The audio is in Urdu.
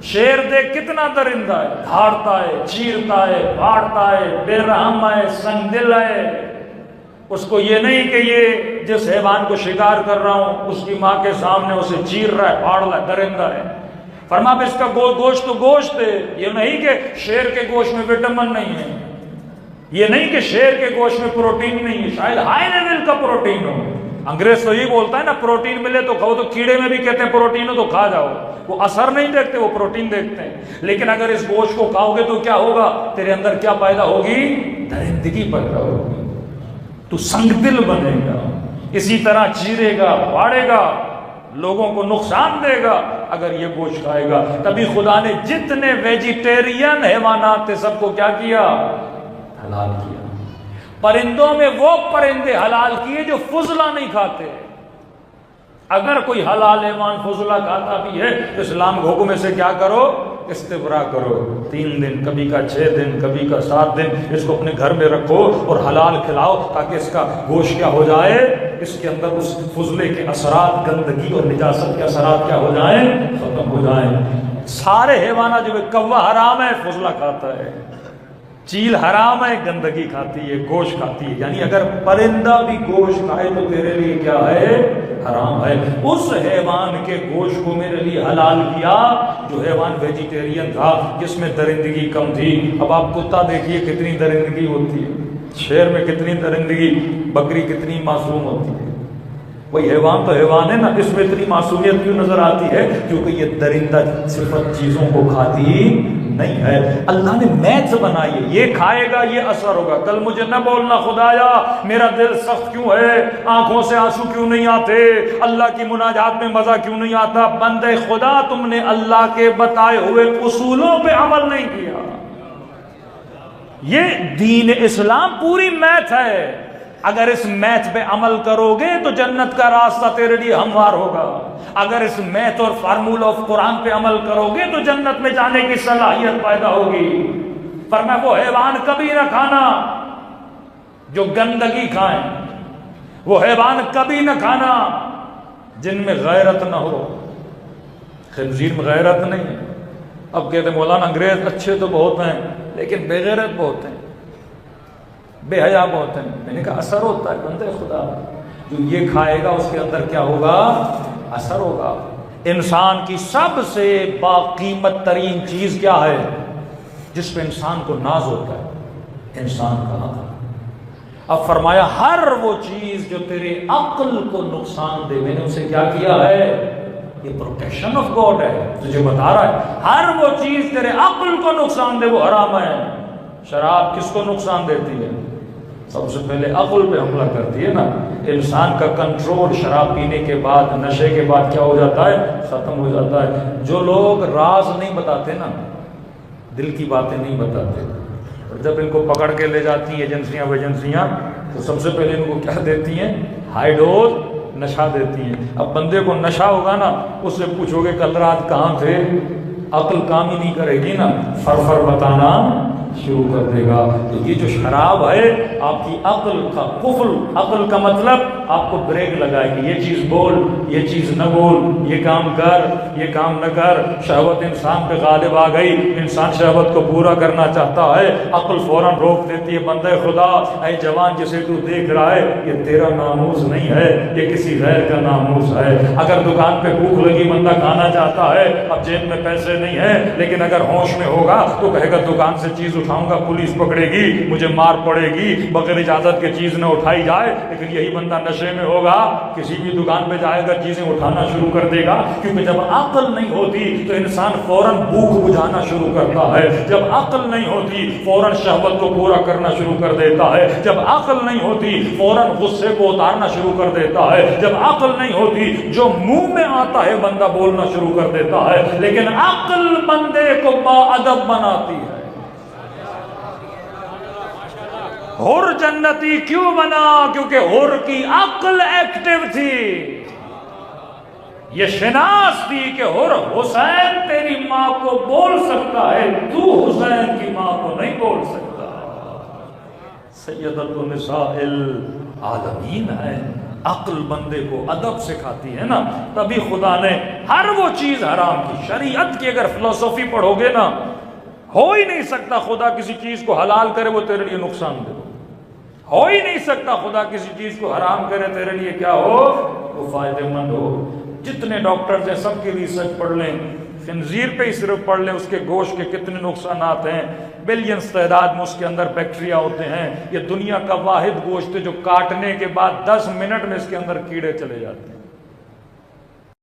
شیر دیکھ کتنا درندہ ہے، دھاڑتا ہے، چیرتا ہے، پھاڑتا ہے، بے رحم ہے، سنگ دل ہے۔ اس کو یہ نہیں کہ یہ جس حیوان کو شکار کر رہا ہوں اس کی ماں کے سامنے اسے چیر رہا ہے، پھاڑ رہا ہے، درندہ ہے۔ فرما اس کا گوشت تو گوشت ہے، یہ نہیں کہ شیر کے گوشت میں وٹامن نہیں ہے، یہ نہیں کہ شیر کے گوشت میں پروٹین نہیں ہے، شاید ہائی لیول کا پروٹین ہو۔ انگریز تو یہ بولتا ہے نا پروٹین ملے تو کھاؤ، تو کیڑے میں بھی کہتے ہیں پروٹین ہو تو کھا جاؤ، وہ اثر نہیں دیکھتے، وہ پروٹین دیکھتے ہیں۔ لیکن اگر اس گوشت کو کھاؤ گے تو کیا ہوگا؟ تیرے اندر کیا پیدا ہوگی؟ درندگی پیدا ہوگی، تو سنگ دل بنے گا، اسی طرح چیرے گا، پھاڑے گا، لوگوں کو نقصان دے گا اگر یہ گوشت کھائے گا۔ تبھی خدا نے جتنے ویجیٹیرین حیوانات تھے سب کو کیا کیا؟ حلال کیا۔ پرندوں میں وہ پرندے حلال کیے جو فضلہ نہیں کھاتے۔ اگر کوئی حلال حیوان فضلہ کھاتا بھی ہے تو اسلام کے حکم سے کیا کرو؟ استبراء کرو، 3 دن، کبھی کا 6 دن، کبھی کا 7 دن، اس کو اپنے گھر میں رکھو اور حلال کھلاؤ تاکہ اس کا گوشت کیا ہو جائے، اس کے اندر اس فضلے کے اثرات، گندگی اور نجاست کے اثرات کیا ہو جائیں؟ ختم ہو جائیں۔ سارے حیوانات جو کوا حرام ہے فضلہ کھاتا ہے، چیل حرام ہے گندگی کھاتی ہے، گوشت کھاتی ہے، یعنی اگر پرندہ بھی گوشت کھائے تو تیرے لیے کیا ہے؟ حرام ہے۔ اس حیوان کے گوشت کو میرے لیے حلال کیا جو حیوان ویجیٹیرین تھا، جس میں درندگی کم تھی۔ اب آپ کتا دیکھیے کتنی درندگی ہوتی ہے، شیر میں کتنی درندگی، بکری کتنی معصوم ہوتی ہے۔ وہی حیوان تو حیوان ہے نا، اس میں اتنی معصومیت کیوں نظر آتی ہے؟ کیونکہ یہ درندہ صفت چیزوں کو کھاتی نہیں ہے۔ اللہ نے میتھ بنائی ہے، یہ کھائے گا یہ اثر ہوگا۔ کل مجھے نہ بولنا خدایا میرا دل سخت کیوں ہے، آنکھوں سے آنسو کیوں نہیں آتے، اللہ کی مناجات میں مزہ کیوں نہیں آتا۔ بندے خدا تم نے اللہ کے بتائے ہوئے اصولوں پہ عمل نہیں کیا۔ یہ دین اسلام پوری میتھ ہے، اگر اس میتھ پہ عمل کرو گے تو جنت کا راستہ تیرے لیے ہموار ہوگا، اگر اس میتھ اور فارمولہ آف قرآن پہ عمل کرو گے تو جنت میں جانے کی صلاحیت پیدا ہوگی۔ فرمایا وہ حیوان کبھی نہ کھانا جو گندگی کھائیں، وہ حیوان کبھی نہ کھانا جن میں غیرت نہ ہو۔ خنزیر میں غیرت نہیں ہے۔ اب کہتے ہیں مولانا انگریز اچھے تو بہت ہیں لیکن بے غیرت بہت ہیں، بے حیا بہت ہیں۔ میں نے کہا اثر ہوتا ہے بندے خدا، جو یہ کھائے گا اس کے اندر کیا ہوگا؟ اثر ہوگا۔ انسان کی سب سے باقیمت ترین چیز کیا ہے جس پہ انسان کو ناز ہوتا ہے؟ انسان کا عقل۔ اب فرمایا ہر وہ چیز جو تیرے عقل کو نقصان دے، میں نے اسے کیا کیا ہے؟ یہ پروٹیکشن آف گاڈ ہے، تجھے بتا رہا ہے ہر وہ چیز تیرے عقل کو نقصان دے وہ حرام ہے۔ شراب کس کو نقصان دیتی ہے؟ سب سے پہلے عقل پہ حملہ کرتی ہے نا۔ انسان کا کنٹرول شراب پینے کے بعد، نشے کے بعد کیا ہو جاتا ہے؟ ختم ہو جاتا ہے۔ جو لوگ راز نہیں بتاتے نا، دل کی باتیں نہیں بتاتے، اور جب ان کو پکڑ کے لے جاتی ہیں ایجنسیاں تو سب سے پہلے ان کو کیا دیتی ہیں؟ ہائی ڈوز نشہ دیتی ہیں۔ اب بندے کو نشہ ہوگا نا، اس سے پوچھو گے کل رات کہاں تھے، عقل کام ہی نہیں کرے گی نا، فر بتانا شروع کر دے گا۔ تو یہ جو شراب ہے آپ کی عقل کا قفل، عقل کا مطلب آپ کو بریک لگائے گی، یہ چیز بول، یہ چیز نہ بول، یہ کام کر، یہ کام نہ کر۔ شہوت انسان پہ غالب آ گئی، انسان شہوت کو پورا کرنا چاہتا ہے، عقل فوراً روک دیتی ہے۔ بندے خدا اے جوان جسے تو دیکھ رہا ہے یہ تیرا ناموس نہیں ہے، یہ کسی غیر کا ناموس ہے۔ اگر دکان پہ بھوک لگی بندہ کھانا چاہتا ہے، اب جیب میں پیسے نہیں ہیں، لیکن اگر ہوش میں ہوگا تو کہے گا دکان سے چیز اٹھاؤں گا پولیس پکڑے گی، مجھے مار پڑے گی، بغیر اجازت کے چیز نہ اٹھائی جائے۔ لیکن یہی بندہ نشے میں ہوگا، کسی بھی دکان پہ جائے گا چیزیں اٹھانا شروع کر دے گا، کیونکہ جب عقل نہیں ہوتی تو انسان فوراً بھوک بجھانا شروع کرتا ہے، جب عقل نہیں ہوتی فوراً شہوت کو پورا کرنا شروع کر دیتا ہے، جب عقل نہیں ہوتی فوراً غصے کو اتارنا شروع کر دیتا ہے، جب عقل نہیں ہوتی جو منہ میں آتا ہے بندہ بولنا شروع کر دیتا ہے۔ لیکن عقل بندے کو باادب بناتی ہے۔ حر جنتی کیوں بنا؟ کیونکہ حر کی عقل ایکٹیو تھی، یہ شناس تھی کہ حر حسین تیری ماں کو بول سکتا ہے، تو حسین کی ماں کو نہیں بول سکتا۔ سیدۃ النساء العالمین ہے، عقل بندے کو ادب سکھاتی ہے نا، تبھی خدا نے ہر وہ چیز حرام کی۔ شریعت کی اگر فلسفی پڑھو گے نا، ہو ہی نہیں سکتا خدا کسی چیز کو حلال کرے وہ تیرے لیے نقصان دے، ہو ہی نہیں سکتا خدا کسی چیز کو حرام کرے تیرے لیے کیا ہو، وہ فائدہ مند ہو۔ جتنے ڈاکٹرز ہیں سب کی ریسرچ پڑھ لیں، خنزیر پہ ہی صرف پڑھ لیں اس کے گوشت کے کتنے نقصانات ہیں، بلینز تعداد میں اس کے اندر بیکٹیریا ہوتے ہیں۔ یہ دنیا کا واحد گوشت ہے جو کاٹنے کے بعد 10 منٹ میں اس کے اندر کیڑے چلے جاتے ہیں۔